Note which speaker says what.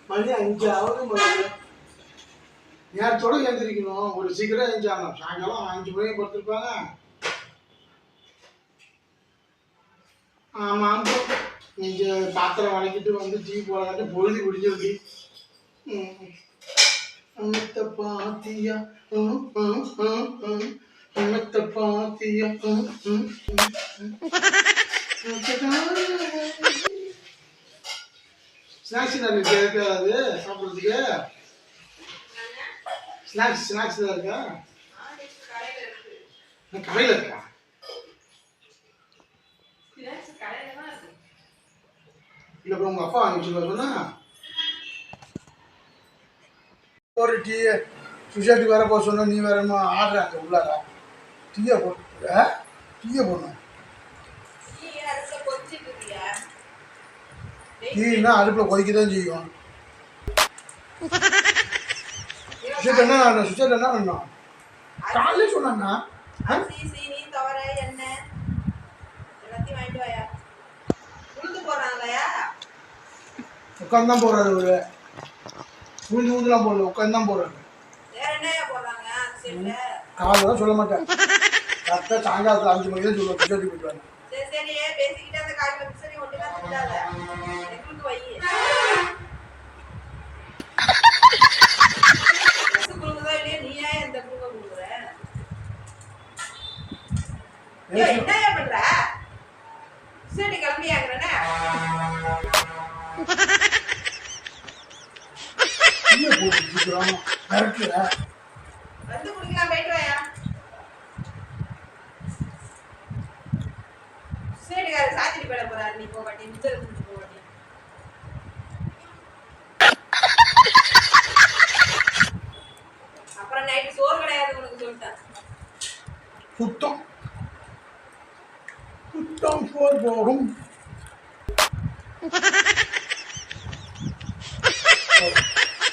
Speaker 1: மணி 5 ஆகுது. நேரத்தோட எழுந்திரிக்கணும். ஒரு சீக்கிரம் எழுந்தாங்க. சாயங்காலம் 5 மணிக்கு படுத்துருப்பாங்க. ஆமாம், நீங்கள் பாத்திரம் வளைக்கிட்டு வந்து டீ போடாது பொழுது பிடிச்சிருக்கு. அன்னத்தை பாத்தியா அன்னத்தை பாத்தியா ஸ்நாக்ஸ் தான் இருக்காது சாப்பிட்றதுக்கு. ஸ்நாக்ஸ் தான் இருக்கா? கடையில் இருக்கா? இல்லை அப்புறம் உங்கள் அப்பா வாங்கி வச்சுருவா சொன்னா ஒரு டீ சுஷாட்டி வேற போக சொன்ன நீ வேற ஆடுற அங்கே உள்ளாரா டீயை போட்டு டீயை போடணும். டீன்னா அடுப்பில் கொதிக்க தான் செய்யும். சுஷாட் என்ன வேணும்? சுஷாட் என்ன வேணும்? காலையில் சொன்னா உட்காந்து தான் போடுறாரு. ஒரு ஊந்து ஊந்துலாம் போடல, உட்காந்து தான் போடுறாரு. காலையில் தான் சொல்ல மாட்டேன். கரெக்டாக சாயங்காலத்தில் 5 மணிக்கு தான் சொல்லுவேன். சுஷாட்டி போயிடுவாங்க.
Speaker 2: என்ன பண்ற? சரி கிளம்பியாங்கறனே.
Speaker 1: நீயே போட்டு குடிக்குறான். கரெக்ட்ல.
Speaker 2: வந்து குடிக்கலாம் போயிட்டு வாயா. சரி கார சாத்திட்டு போட போறாரு நீ போகாட்டி மிச்சர் எடுத்து போகாட்டி. அப்புறம் நைட் சோறு கிடையாது உனக்கு சொல்லிட்டேன்.
Speaker 1: சுத்தம் சோறு போகும்.